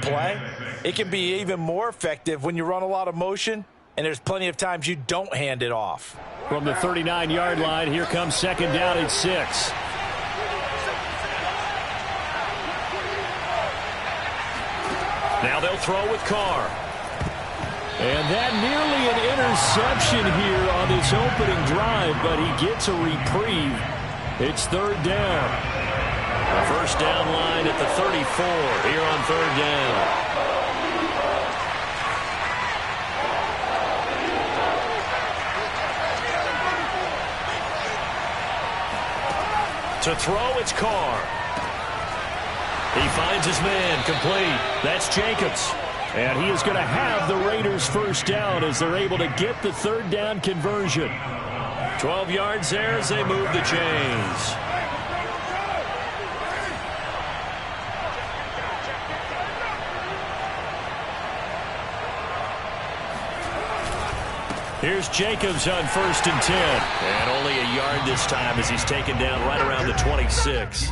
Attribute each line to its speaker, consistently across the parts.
Speaker 1: play. It can be even more effective when you run a lot of motion, and there's plenty of times you don't hand it off.
Speaker 2: From the 39-yard line, here comes second down and 6. Now they'll throw with Carr. And that nearly an interception here on this opening drive, but he gets a reprieve. It's third down. A first down line at the 34 here on third down. To throw, it's Carr. He finds his man, complete. That's Jacobs. And he is going to have the Raiders first down as they're able to get the third down conversion. 12 yards there as they move the chains. Here's Jacobs on first and 10. And only a yard this time as he's taken down right around the 26.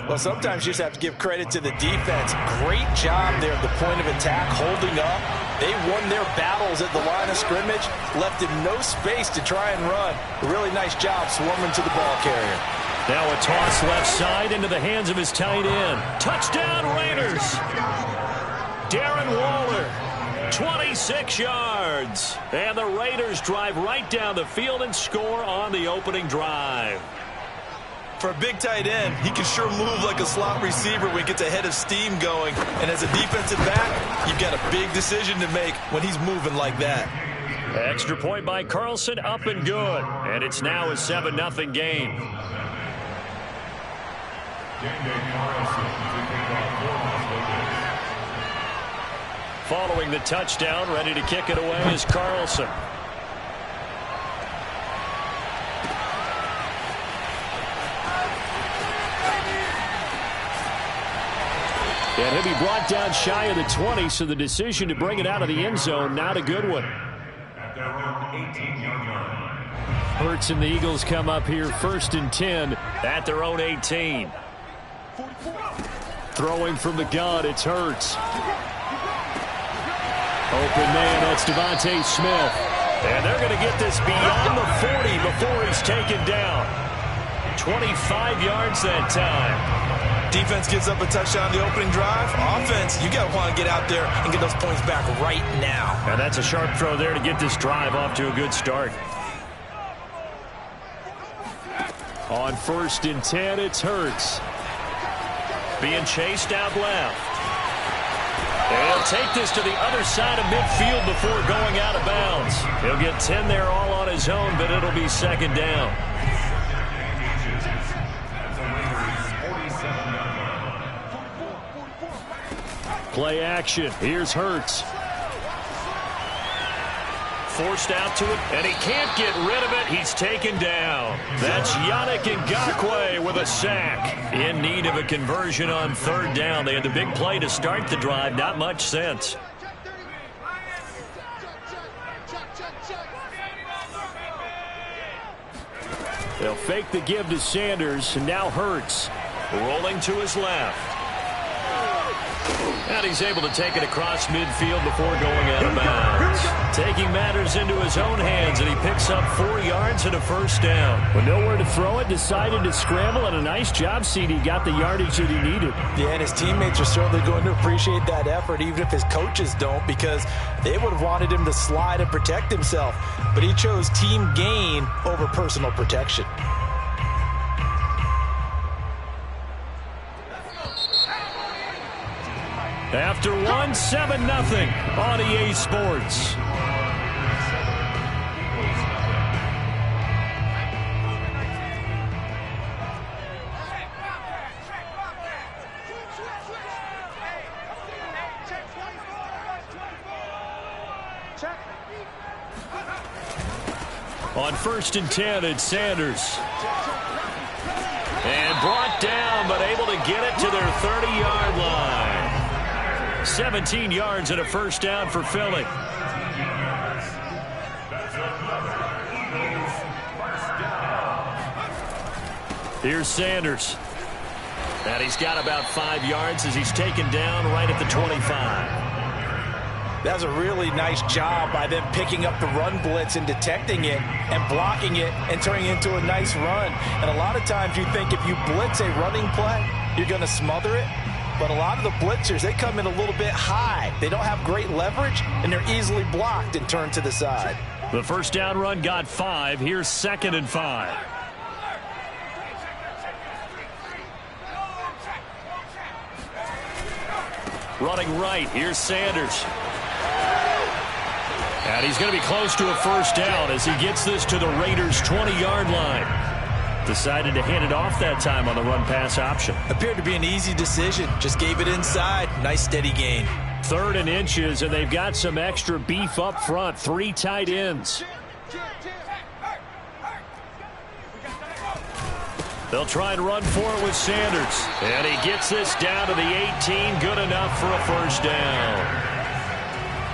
Speaker 1: Well, sometimes you just have to give credit to the defense. Great job there at the point of attack, holding up. They won their battles at the line of scrimmage, left him no space to try and run. A really nice job swarming to the ball carrier.
Speaker 2: Now a toss left side into the hands of his tight end. Touchdown, Raiders! Darren Waller, 26 yards. And the Raiders drive right down the field and score on the opening drive.
Speaker 3: For a big tight end, he can sure move like a slot receiver when he gets a head of steam going. And as a defensive back, you've got a big decision to make when he's moving like that.
Speaker 2: Extra point by Carlson, up and good. And it's now a 7-0 game. Following the touchdown, ready to kick it away is Carlson. And he'll be brought down shy of the 20, so the decision to bring it out of the end zone, not a good one. Hurts and the Eagles come up here first and 10 at their own 18. Throwing from the gun, it's Hurts. Open man, that's Devontae Smith. And they're going to get this beyond the 40 before he's taken down. 25 yards that time.
Speaker 3: Defense gives up a touchdown on the opening drive. Offense, you got to want to get out there and get those points back right now.
Speaker 2: And that's a sharp throw there to get this drive off to a good start. On first and 10, it's Hurts. Being chased out left. And he'll take this to the other side of midfield before going out of bounds. He'll get 10 there all on his own, but it'll be second down. Play action. Here's Hurts. Forced out to it, and he can't get rid of it. He's taken down. That's Yannick Ngakoue with a sack. In need of a conversion on third down. They had the big play to start the drive. Not much sense. They'll fake the give to Sanders, and now Hurts. Rolling to his left. And he's able to take it across midfield before going out of bounds. Taking matters into his own hands, and he picks up 4 yards and a first down. With nowhere to throw it, decided to scramble, and a nice job, CD. Got the yardage that he needed.
Speaker 1: Yeah, and his teammates are certainly going to appreciate that effort, even if his coaches don't, because they would have wanted him to slide and protect himself. But he chose team gain over personal protection.
Speaker 2: After 7-0 on EA Sports. On first and 10, it's Sanders. And brought down, but able to get it to their 30-yard line. 17 yards and a first down for Philly. Here's Sanders. And he's got about 5 yards as he's taken down right at the 25.
Speaker 1: That was a really nice job by them picking up the run blitz and detecting it and blocking it and turning it into a nice run. And a lot of times you think if you blitz a running play, you're going to smother it. But a lot of the blitzers, they come in a little bit high. They don't have great leverage, and they're easily blocked and turned to the side.
Speaker 2: The first down run got 5. Here's 2nd and 5. Running right, here's Sanders. And he's going to be close to a first down as he gets this to the Raiders' 20-yard line. Decided to hand it off that time on the run-pass option.
Speaker 3: Appeared to be an easy decision. Just gave it inside. Nice steady gain.
Speaker 2: 3rd and inches, and they've got some extra beef up front. 3 tight ends. They'll try and run for it with Sanders. And he gets this down to the 18. Good enough for a first down.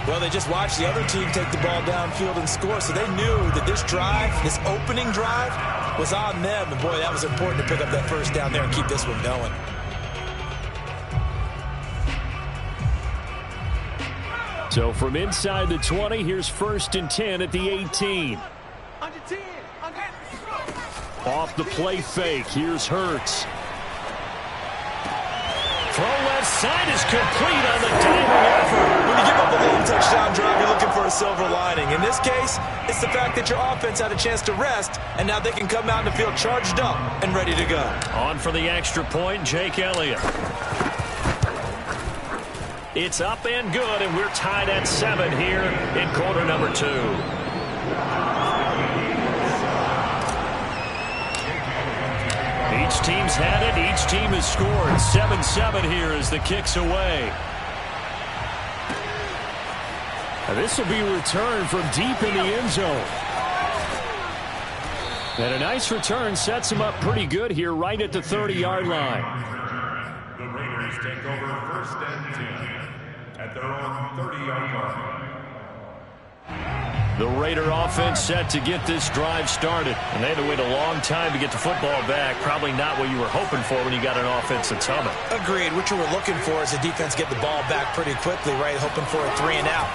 Speaker 3: Well, they just watched the other team take the ball downfield and score, so they knew that this drive, this opening drive, was on them. And, boy, that was important to pick up that first down there and keep this one going.
Speaker 2: So from inside the 20, here's 1st and 10 at the 18. Off the play fake, here's Hurts. Throw left side is complete on the diving effort.
Speaker 3: When you give up a long touchdown drive, you're looking for a silver lining. In this case, it's the fact that your offense had a chance to rest, and now they can come out in the field charged up and ready to go.
Speaker 2: On for the extra point, Jake Elliott. It's up and good, and we're tied at 7 here in quarter number 2. Each team's had it. Each team has scored. 7-7 here as the kick's away. Now this will be returned from deep in the end zone. And a nice return sets him up pretty good here right at the 30-yard line.
Speaker 4: The Raiders take over 1st and 10 at their own 30-yard line.
Speaker 2: The Raider offense set to get this drive started. And they had to wait a long time to get the football back. Probably not what you were hoping for when you got an offense that's humming.
Speaker 3: Agreed. What you were looking for is the defense get the ball back pretty quickly, right? Hoping for a 3 and out.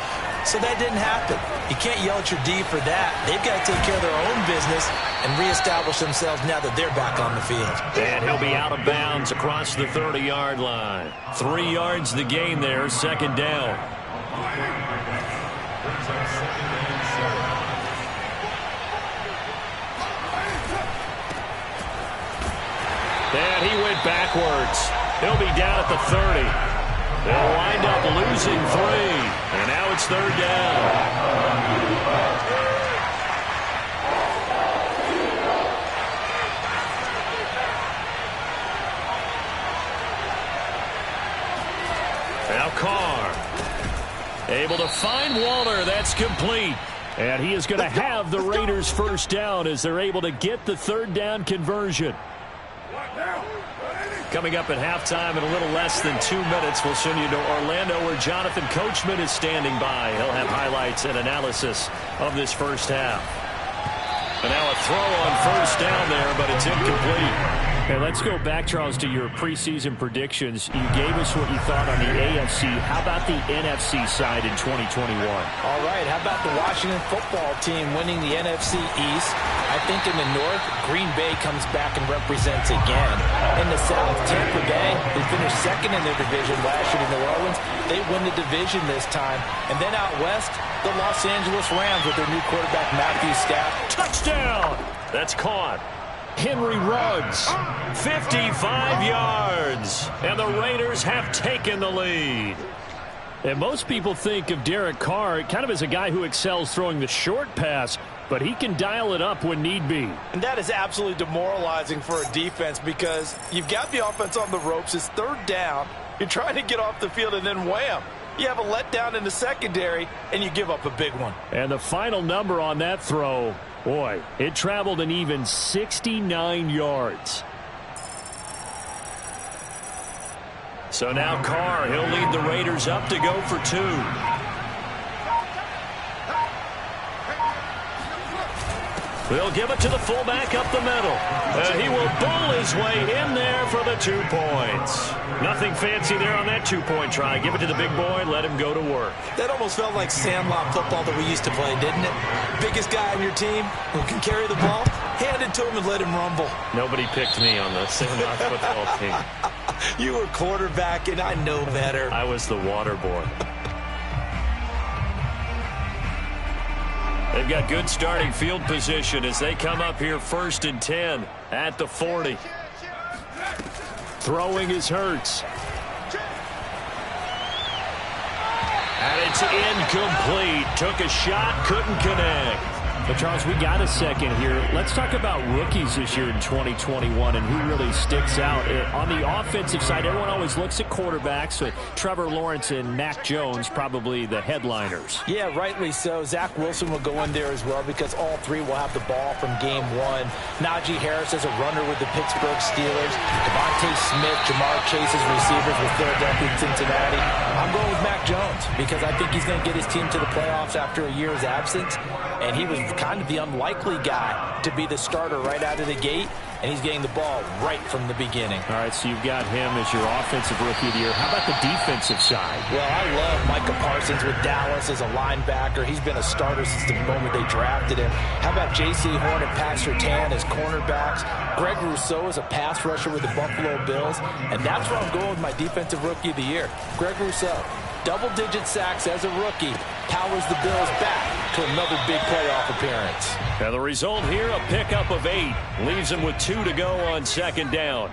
Speaker 3: So that didn't happen. You can't yell at your D for that. They've got to take care of their own business and reestablish themselves now that they're back on the field.
Speaker 2: And he'll be out of bounds across the 30-yard line. 3 yards the gain there, 2nd down. And he went backwards. He'll be down at the 30. They'll wind up losing 3. And now it's 3rd down. Now Carr. Able to find Waller. That's complete. And he is going to have the Raiders' first down as they're able to get the 3rd down conversion. Coming up at halftime in a little less than 2 minutes, we'll send you to Orlando where Jonathan Coachman is standing by. He'll have highlights and analysis of this first half. And now a throw on 1st down there, but it's incomplete. Hey, let's go back, Charles, to your preseason predictions. You gave us what you thought on the AFC. How about the NFC side in 2021?
Speaker 1: All right, how about the Washington football team winning the NFC East? I think in the North, Green Bay comes back and represents again. In the South, Tampa Bay, they finished 2nd in their division last year to New Orleans. They win the division this time. And then out west, the Los Angeles Rams with their new quarterback, Matthew Stafford.
Speaker 2: Touchdown! That's caught. Henry Ruggs, 55 yards, and the Raiders have taken the lead. And most people think of Derek Carr kind of as a guy who excels throwing the short pass, but he can dial it up when need be.
Speaker 1: And that is absolutely demoralizing for a defense because you've got the offense on the ropes. It's 3rd down. You're trying to get off the field, and then wham. You have a letdown in the secondary, and you give up a big one.
Speaker 2: And the final number on that throw, boy, it traveled an even 69 yards. So now Carr, he'll lead the Raiders up to go for 2. They'll give it to the fullback up the middle. He will bowl his way in there for the 2 points. Nothing fancy there on that 2-point try. Give it to the big boy, let him go to work.
Speaker 3: That almost felt like sandlot football that we used to play, didn't it? Biggest guy on your team who can carry the ball, hand it to him and let him rumble.
Speaker 2: Nobody picked me on the sandlot football team.
Speaker 3: You were quarterback, and I know better.
Speaker 2: I was the water boy. They've got good starting field position as they come up here 1st and 10 at the 40. Throwing is Hurts. And it's incomplete. Took a shot, couldn't connect.
Speaker 5: But, Charles, we got a second here. Let's talk about rookies this year in 2021 and who really sticks out. On the offensive side, everyone always looks at quarterbacks. So Trevor Lawrence and Mac Jones probably the headliners.
Speaker 3: Yeah, rightly so. Zach Wilson will go in there as well because all three will have the ball from game one. Najee Harris is a runner with the Pittsburgh Steelers. Devontae Smith, Jamar Chase's receivers with Philadelphia and Cincinnati. I'm going with Mac Jones because I think he's going to get his team to the playoffs after a year's absence. And he was kind of the unlikely guy to be the starter right out of the gate, and he's getting the ball right from the beginning.
Speaker 5: All right, so you've got him as your offensive rookie of the year. How about the defensive side?
Speaker 3: Well, I love Micah Parsons with Dallas as a linebacker. He's been a starter since the moment they drafted him. How about J.C. Horn and Pat Surtain as cornerbacks? Greg Rousseau is a pass rusher with the Buffalo Bills, and that's where I'm going with my defensive rookie of the year, Greg Rousseau. Double-digit sacks as a rookie, powers the Bills back to another big playoff appearance.
Speaker 2: And the result here, a pickup of 8. Leaves them with 2 to go on 2nd down.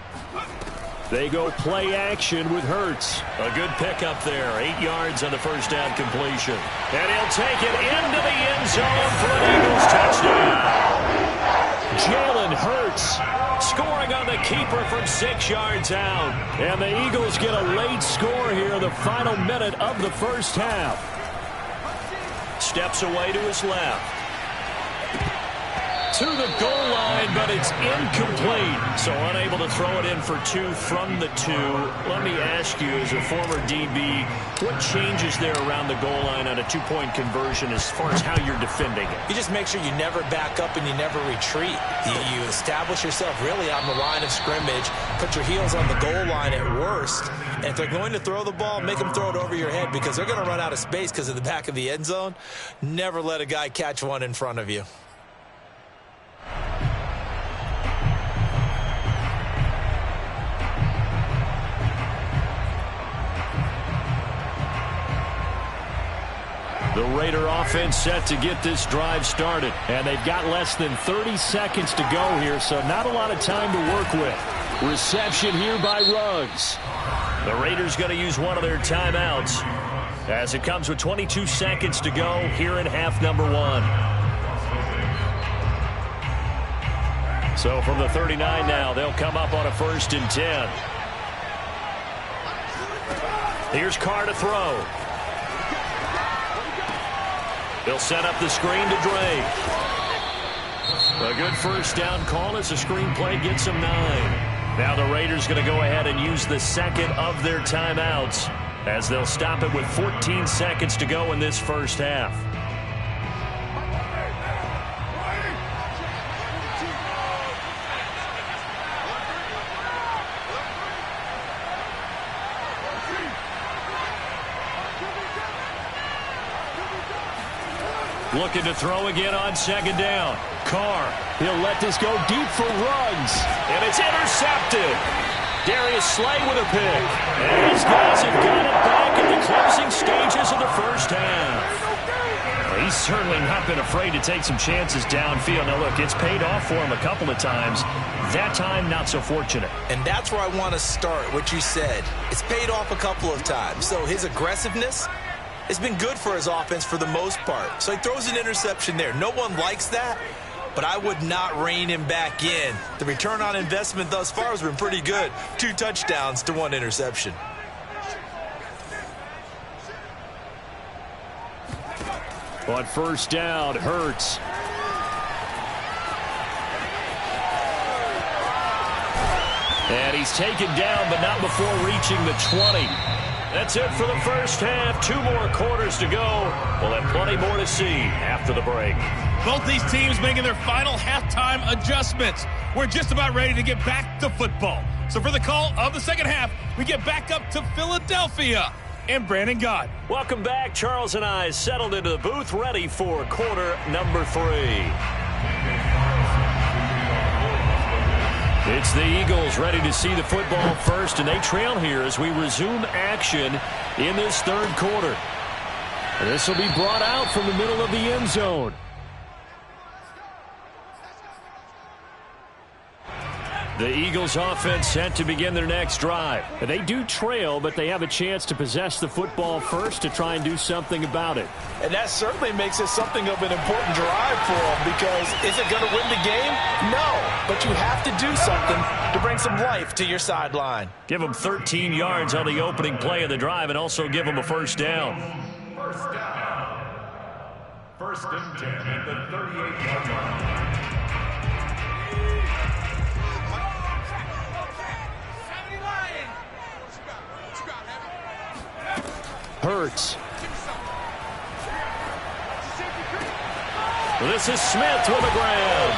Speaker 2: They go play action with Hurts. A good pickup there. 8 yards on the first down completion. And he'll take it into the end zone for an Eagles touchdown. Jalen Hurts scoring on the keeper from 6 yards out. And the Eagles get a late score here in the final minute of the first half. Steps away to his left. To the goal line, but it's incomplete. So unable to throw it in for 2 from the 2. Let me ask you, as a former DB, what changes there around the goal line on a 2-point conversion as far as how you're defending it?
Speaker 3: You just make sure you never back up and you never retreat. You establish yourself really on the line of scrimmage, put your heels on the goal line at worst. And if they're going to throw the ball, make them throw it over your head because they're going to run out of space because of the back of the end zone. Never let a guy catch one in front of you.
Speaker 2: The Raider offense set to get this drive started.
Speaker 5: And they've got less than 30 seconds to go here, so not a lot of time to work with.
Speaker 2: Reception here by Ruggs. The Raiders going to use one of their timeouts as it comes with 22 seconds to go here in half number 1. So from the 39 now, they'll come up on a 1st and 10. Here's Carr to throw. They'll set up the screen to Drake. A good first down call as the screen play gets them 9. Now the Raiders going to go ahead and use the second of their timeouts as they'll stop it with 14 seconds to go in this first half. Looking to throw again on 2nd down. Carr, he'll let this go deep for Ruggs. And it's intercepted. Darius Slay with a pick. And these guys have got it back in the closing stages of the first half. He's certainly not been afraid to take some chances downfield. Now, look, it's paid off for him a couple of times. That time, not so fortunate.
Speaker 3: And that's where I want to start, what you said. It's paid off a couple of times. So his aggressiveness, it's been good for his offense for the most part. So he throws an interception there. No one likes that, but I would not rein him back in. The return on investment thus far has been pretty good. 2 touchdowns to 1 interception.
Speaker 2: On 1st down, Hurts. And he's taken down, but not before reaching the 20. That's it for the first half. 2 more quarters to go. We'll have plenty more to see after the break.
Speaker 6: Both these teams making their final halftime adjustments. We're just about ready to get back to football. So for the call of the second half, we get back up to Philadelphia and Brandon Gaudin.
Speaker 2: Welcome back. Charles and I settled into the booth, ready for quarter number 3. It's the Eagles ready to see the football first, and they trail here as we resume action in this third quarter. And this will be brought out from the middle of the end zone. The Eagles offense set to begin their next drive. And they do trail, but they have a chance to possess the football first to try and do something about it.
Speaker 1: And that certainly makes it something of an important drive for them, because is it going to win the game? No, but you have to do something to bring some life to your sideline.
Speaker 2: Give them 13 yards on the opening play of the drive and also give them a first down.
Speaker 4: First down. First and 10 at the 38-yard line.
Speaker 2: Hurts. This is Smith with a grab.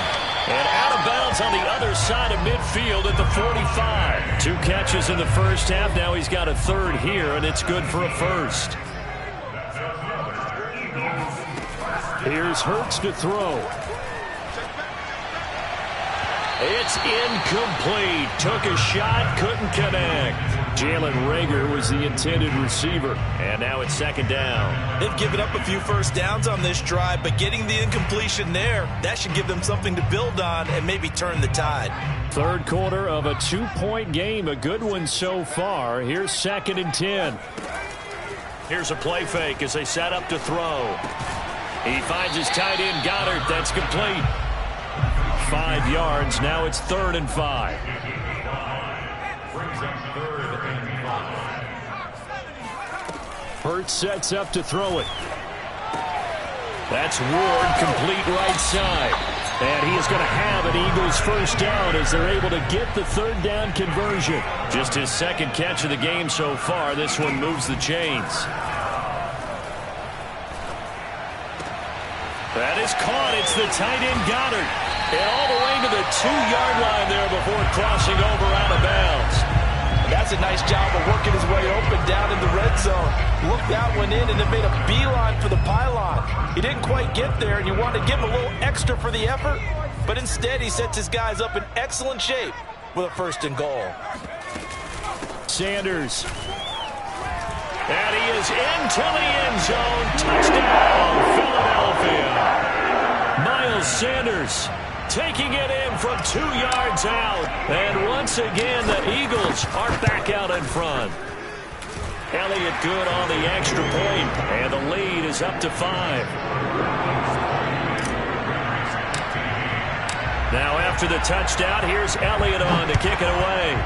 Speaker 2: And out of bounds on the other side of midfield at the 45. 2 catches in the first half. Now he's got a third here, and it's good for a first. Here's Hurts to throw. It's incomplete. Took a shot, couldn't connect. Jalen Reagor was the intended receiver. And now it's second down.
Speaker 3: They've given up a few first downs on this drive, but getting the incompletion there, that should give them something to build on and maybe turn the tide.
Speaker 2: Third quarter of a 2-point game. A good one so far. Here's second and 10. Here's a play fake as they set up to throw. He finds his tight end, Goddard. That's complete. 5 yards. Now it's 3rd and 5. Hurts sets up to throw it. That's Ward, complete right side. And he is going to have an Eagles first down as they're able to get the third down conversion. Just his second catch of the game so far. This one moves the chains. That is caught. It's the tight end, Goddard. And all the way to the 2-yard line there before crossing over out of bounds.
Speaker 1: And that's a nice job of working his way open down in the red zone. Looked that one in and then made a beeline for the pylon. He didn't quite get there, and you want to give him a little extra for the effort, but instead he sets his guys up in excellent shape with a 1st and goal.
Speaker 2: Sanders. And he is into the end zone. Touchdown, Philadelphia. Miles Sanders taking it in from 2 yards out. And once again, the Eagles are back out in front. Elliott good on the extra point, and the lead is up to 5. Now after the touchdown, here's Elliott on to kick it away.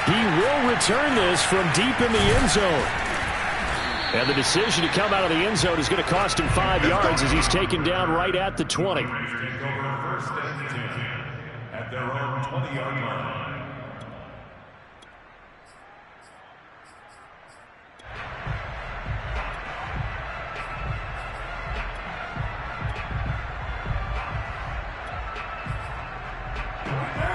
Speaker 2: He will return this from deep in the end zone. And the decision to come out of the end zone is going to cost him 5 yards as he's taken down right at the 20.
Speaker 4: Take over 1st and 10 at their own 20-yard line.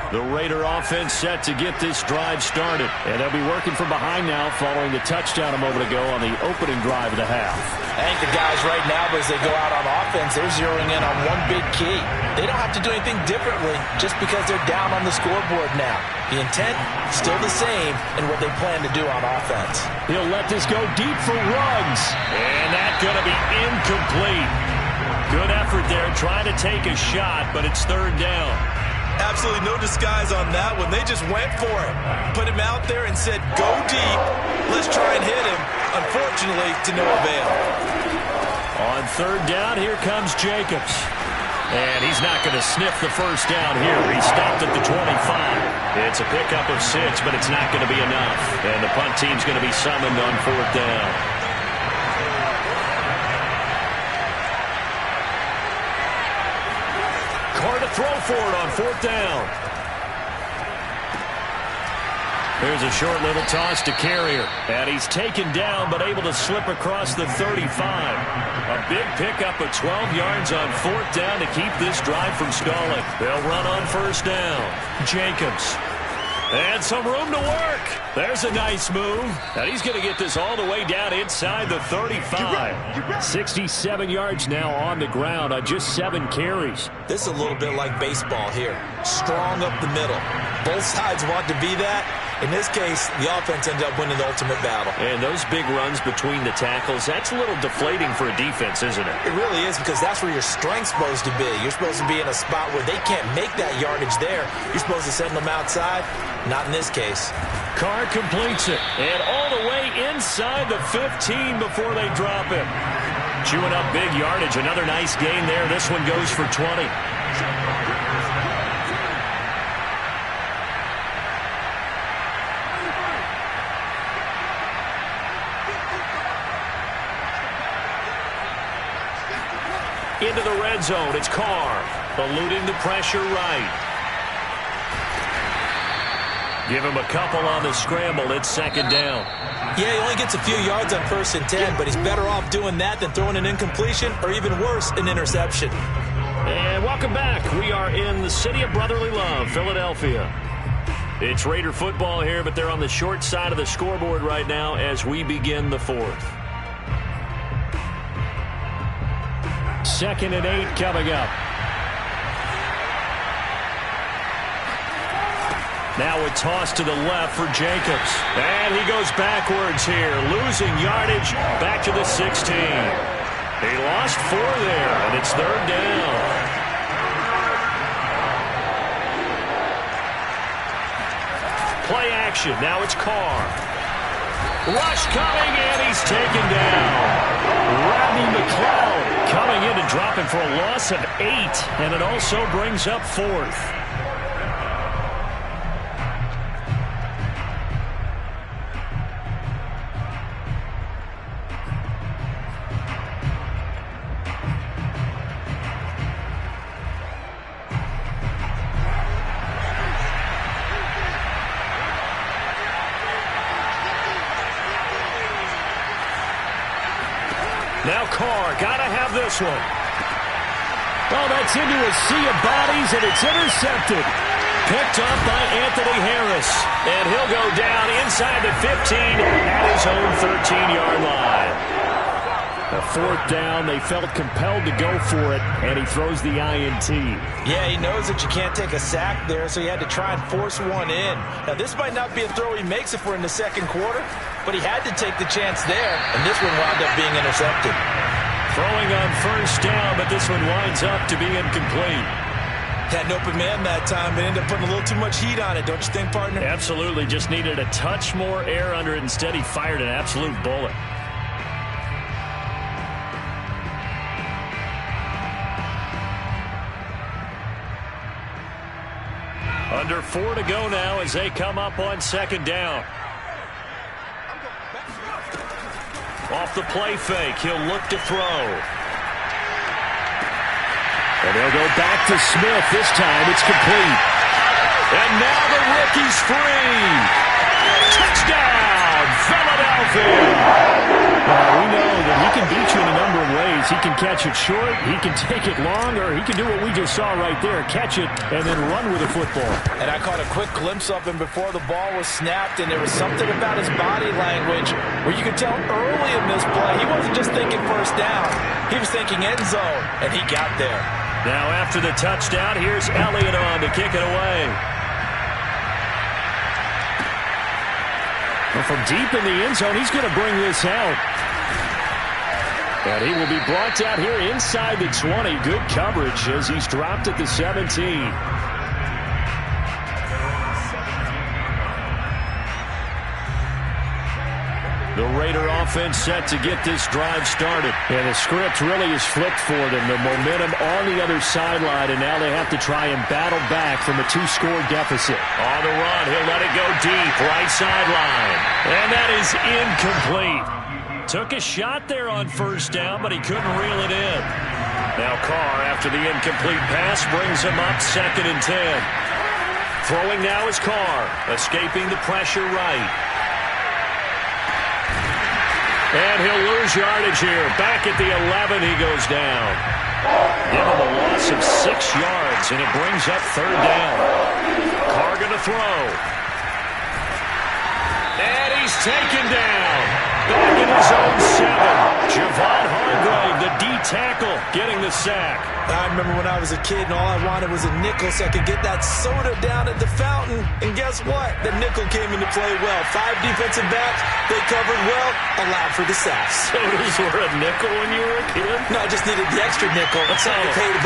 Speaker 2: The Raider offense set to get this drive started. And they'll be working from behind now following the touchdown a moment ago on the opening drive of the half.
Speaker 3: I think the guys right now, as they go out on offense, they're zeroing in on one big key. They don't have to do anything differently just because they're down on the scoreboard now. The intent, still the same in what they plan to do on offense.
Speaker 2: He'll let this go deep for Ruggs. And that's going to be incomplete. Good effort there, trying to take a shot, but it's 3rd down.
Speaker 3: Absolutely no disguise on that one. They just went for it. Put him out there and said, go deep. Let's try and hit him. Unfortunately, to no avail.
Speaker 2: On 3rd down, here comes Jacobs. And he's not going to sniff the first down here. He stopped at the 25. It's a pickup of 6, but it's not going to be enough. And the punt team's going to be summoned on 4th down. Carr to throw for it on 4th down. Here's a short little toss to Carrier. And he's taken down, but able to slip across the 35. A big pickup of 12 yards on 4th down to keep this drive from stalling. They'll run on 1st down. Jacobs. And some room to work. There's a nice move. And he's going to get this all the way down inside the 35. 67 yards now on the ground on just 7 carries.
Speaker 3: This is a little bit like baseball here. Strong up the middle. Both sides want to be that. In this case, the offense ended up winning the ultimate battle.
Speaker 2: And those big runs between the tackles, that's a little deflating for a defense, isn't it?
Speaker 3: It really is, because that's where your strength's supposed to be. You're supposed to be in a spot where they can't make that yardage there. You're supposed to send them outside. Not in this case.
Speaker 2: Carr completes it. And all the way inside the 15 before they drop him. Chewing up big yardage. Another nice gain there. This one goes for 20. Into the red zone. It's Carr. Eluding the pressure right. Give him a couple on the scramble. It's 2nd down.
Speaker 3: Yeah, he only gets a few yards on 1st and 10, but he's better off doing that than throwing an incompletion or even worse, an interception.
Speaker 2: And welcome back. We are in the city of brotherly love, Philadelphia. It's Raider football here, but they're on the short side of the scoreboard right now as we begin the 4th. 2nd and 8 coming up. Now a toss to the left for Jacobs. And he goes backwards here, losing yardage back to the 16. He lost 4 there, and it's 3rd down. Play action. Now it's Carr. Rush coming, and he's taken down. Rodney McLeod coming in to drop him for a loss of 8, and it also brings up 4th. Now Carr, gotta have this one. Oh, that's into a sea of bodies, and it's intercepted. Picked up by Anthony Harris. And he'll go down inside the 15 at his own 13-yard line. A 4th down, they felt compelled to go for it, and he throws the INT.
Speaker 3: Yeah, he knows that you can't take a sack there, so he had to try and force one in. Now, this might not be a throw he makes if we're in the 2nd quarter, but he had to take the chance there, and this one wound up being intercepted.
Speaker 2: Throwing on 1st down, but this one winds up to be incomplete.
Speaker 3: Had an open man that time, but ended up putting a little too much heat on it, don't you think, partner?
Speaker 2: Absolutely, just needed a touch more air under it. Instead, he fired an absolute bullet. Under 4 to go now as they come up on 2nd down. Off the play fake, he'll look to throw. And they'll go back to Smith. This time it's complete. And now the rookie's free. Touchdown, Philadelphia. We know that he can beat you in a number of ways. He can catch it short, he can take it long, or he can do what we just saw right there, catch it and then run with the football.
Speaker 3: And I caught a quick glimpse of him before the ball was snapped, and there was something about his body language where you could tell early in this play he wasn't just thinking 1st down. He was thinking end zone, and he got there.
Speaker 2: Now after the touchdown, here's Elliott on to kick it away. Well, from deep in the end zone, he's going to bring this out. And he will be brought out here inside the 20. Good coverage as he's dropped at the 17. The Raider offense set to get this drive started. And the script really is flipped for them. The momentum on the other sideline, and now they have to try and battle back from a 2-score deficit. On the run, he'll let it go deep, right sideline. And that is incomplete. Took a shot there on 1st down, but he couldn't reel it in. Now Carr, after the incomplete pass, brings him up 2nd and 10. Throwing now is Carr, escaping the pressure right. And he'll lose yardage here. Back at the 11, he goes down. Give him a loss of 6 yards, and it brings up third down. Carr going to throw. And he's taken down. Back in his own 7. Javon Hargrave, the D-tackle, getting the sack.
Speaker 3: I remember when I was a kid and all I wanted was a nickel so I could get that soda down at the fountain. And guess what? The nickel came into play well. 5 defensive backs, they covered well, allowed for the sacks.
Speaker 2: Sodas were a nickel when you were a kid?
Speaker 3: No, I just needed the extra nickel so to pay the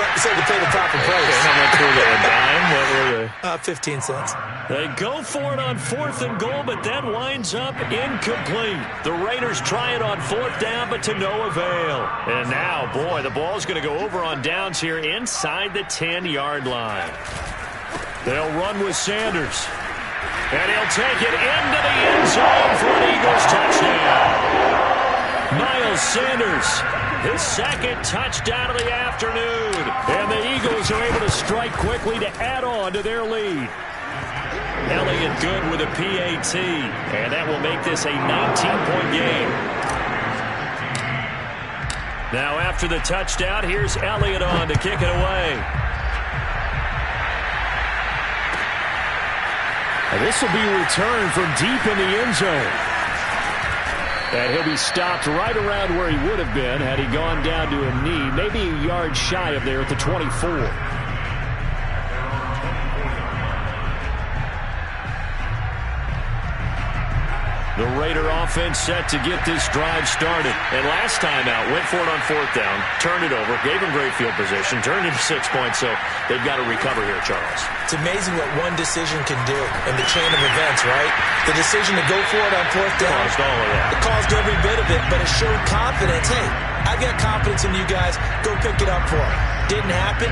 Speaker 3: proper price.
Speaker 2: How much were they? A dime? What were they?
Speaker 3: 15 cents.
Speaker 2: They go for it on 4th and goal, but that winds up incomplete. The Raiders try it on 4th down, but to no avail. And now, boy, the ball's going to go over on downs here inside the 10-yard line. They'll run with Sanders. And he'll take it into the end zone for an Eagles touchdown. Miles Sanders, his 2nd touchdown of the afternoon. And the Eagles are able to strike quickly to add on to their lead. Elliott Good with a PAT, and that will make this a 19-point game. Now after the touchdown, here's Elliott on to kick it away.
Speaker 5: And this will be returned from deep in the end zone. And he'll be stopped right around where he would have been had he gone down to a knee, maybe a yard shy of there at the 24.
Speaker 2: The Raider offense set to get this drive started. And last time out, went for it on 4th down, turned it over, gave him great field position, turned into 6 points, so they've got to recover here, Charles.
Speaker 3: It's amazing what one decision can do in the chain of events, right? The decision to go for it on 4th down.
Speaker 2: Caused all of that.
Speaker 3: It caused every bit of it, but it showed confidence. Hey, I've got confidence in you guys. Go pick it up for them. Didn't happen.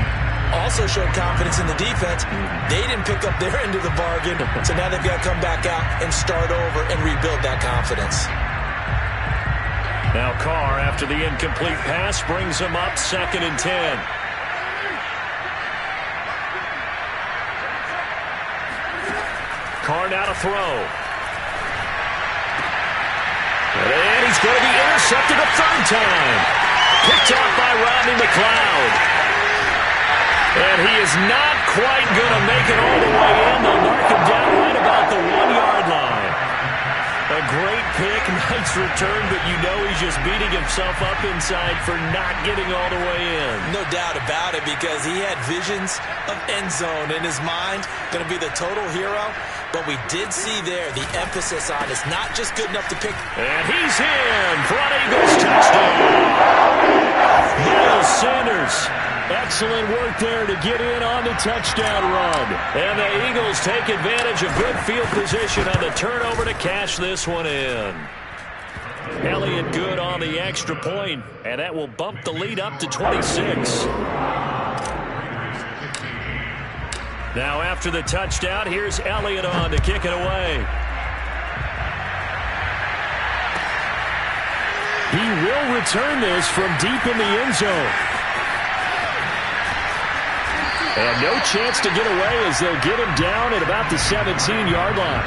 Speaker 3: Also showed confidence in the defense. They didn't pick up their end of the bargain, so now they've got to come back out and start over and rebuild that confidence.
Speaker 2: Now Carr, after the incomplete pass, brings him up 2nd and 10. Carr now to throw. And he's going to be intercepted a 3rd time. Picked off by Rodney McLeod. And he is not quite going to make it all the way in. They'll mark him down right about the 1-yard line. A great pick, nice return, but you know he's just beating himself up inside for not getting all the way in.
Speaker 3: No doubt about it, because he had visions of end zone in his mind. Going to be the total hero. But we did see there the emphasis on it's not just good enough to pick.
Speaker 2: And he's in for an Eagles touchdown. Miles Sanders. Excellent work there to get in on the touchdown run. And the Eagles take advantage of good field position on the turnover to cash this one in. Elliott Good on the extra point, and that will bump the lead up to 26. Now after the touchdown, here's Elliott on to kick it away.
Speaker 5: He will return this from deep in the end zone. And no chance to get away as they'll get him down at about the 17-yard line.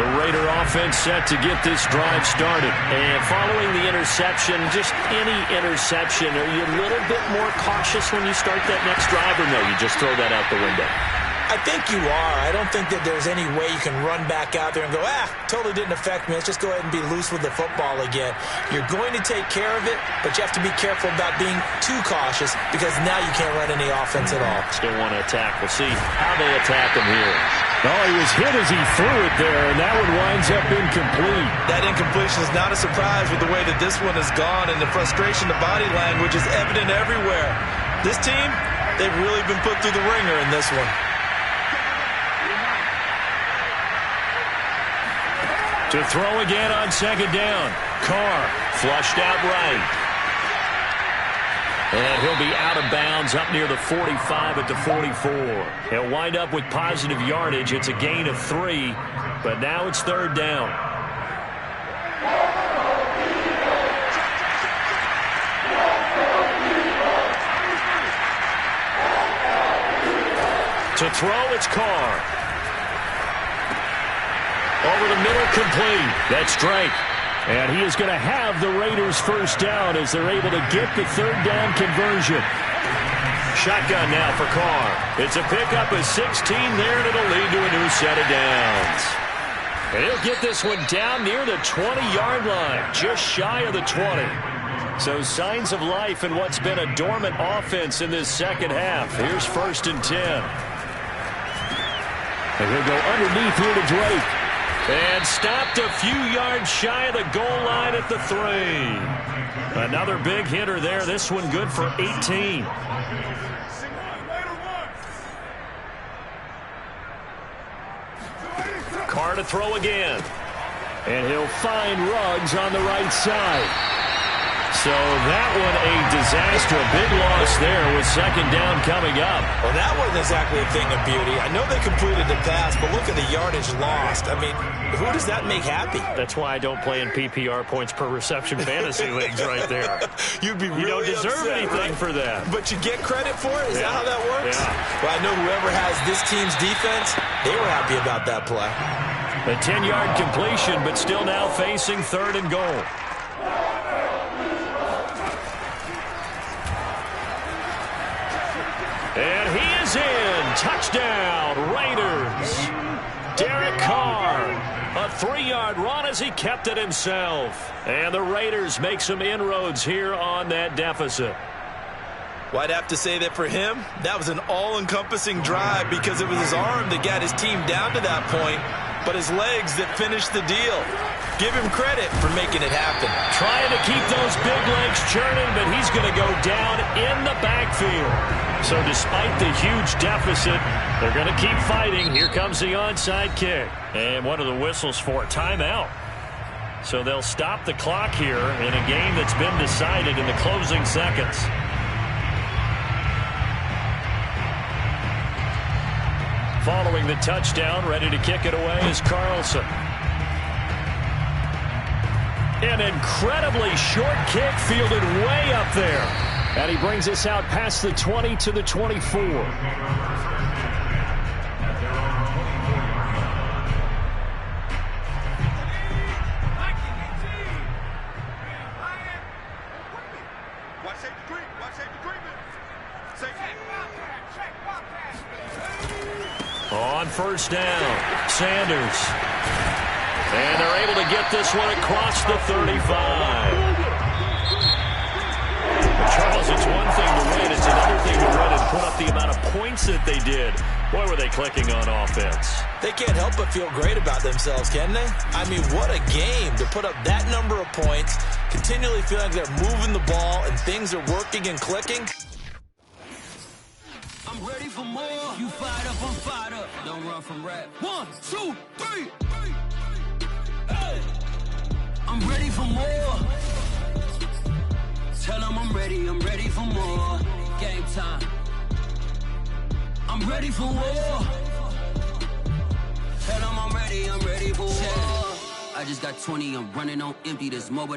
Speaker 2: The Raider offense set to get this drive started. And following the interception, just any interception, are you a little bit more cautious when you start that next drive, or no, you just throw that out the window?
Speaker 3: I think you are. I don't think that there's any way you can run back out there and go, totally didn't affect me. Let's just go ahead and be loose with the football again. You're going to take care of it, but you have to be careful about being too cautious because now you can't run any offense at all.
Speaker 2: Still want to attack. We'll see how they attack him here.
Speaker 5: Oh, he was hit as he threw it there, and that one winds up incomplete.
Speaker 3: That incompletion is not a surprise with the way that this one has gone, and the frustration, the body language is evident everywhere. This team, they've really been put through the ringer in this one.
Speaker 2: To throw again on 2nd down. Carr flushed out right. And he'll be out of bounds up near the 45 at the 44. He'll wind up with positive yardage. It's a gain of 3, but now it's 3rd down. To throw, it's Carr. Over the middle, complete. That's Drake.
Speaker 5: And he is going to have the Raiders first down as they're able to get the third down conversion.
Speaker 2: Shotgun now for Carr. It's a pickup of 16 there, and it'll lead to a new set of downs. And he'll get this one down near the 20-yard line, just shy of the 20. So signs of life in what's been a dormant offense in this second half. Here's 1st and 10.
Speaker 5: And he'll go underneath here to Drake.
Speaker 2: And stopped a few yards shy of the goal line at the 3. Another big hitter there. This one good for 18. Carr to throw again.
Speaker 5: And he'll find Ruggs on the right side.
Speaker 2: So that one a disaster. A big loss there with second down coming up.
Speaker 3: Well, that wasn't exactly a thing of beauty. I know they completed the pass, but look at the yardage lost. I mean, who does that make happy?
Speaker 2: That's why I don't play in PPR points per reception fantasy leagues right there.
Speaker 3: You'd be really
Speaker 2: You don't deserve
Speaker 3: upset,
Speaker 2: anything
Speaker 3: right?
Speaker 2: for that.
Speaker 3: But you get credit for it? Is that how that works?
Speaker 2: Yeah.
Speaker 3: Well, I know whoever has this team's defense, they were happy about that play.
Speaker 2: A 10-yard completion, but still now facing 3rd and goal. And he is in. Touchdown, Raiders. Derek Carr, a 3-yard run as he kept it himself. And the Raiders make some inroads here on that deficit.
Speaker 3: Well, I'd have to say that for him, that was an all-encompassing drive because it was his arm that got his team down to that point, but his legs that finished the deal. Give him credit for making it happen.
Speaker 2: Trying to keep those big legs churning, but he's going to go down in the backfield. So despite the huge deficit, they're going to keep fighting. Here comes the onside kick. And what are the whistles for? Timeout. So they'll stop the clock here in a game that's been decided in the closing seconds. Following the touchdown, ready to kick it away is Carlson. An incredibly short kick fielded way up there.
Speaker 5: And he brings us out past the 20 to the 24.
Speaker 2: On first down, Sanders. And they're able to get this one across the 35. Charles, it's one thing to win. It's another thing to run and put up the amount of points that they did. Boy, were they clicking on offense.
Speaker 3: They can't help but feel great about themselves, can they? I mean, what a game to put up that number of points, continually feeling like they're moving the ball and things are working and clicking.
Speaker 7: I'm ready for more. You fired up, I'm fired up. Don't run from rap. 1, 2, 3. Hey. I'm ready for more. Tell them I'm ready for more. Game time. I'm ready for war. Tell them I'm ready for war. I just got 20, I'm running on empty. This mobile.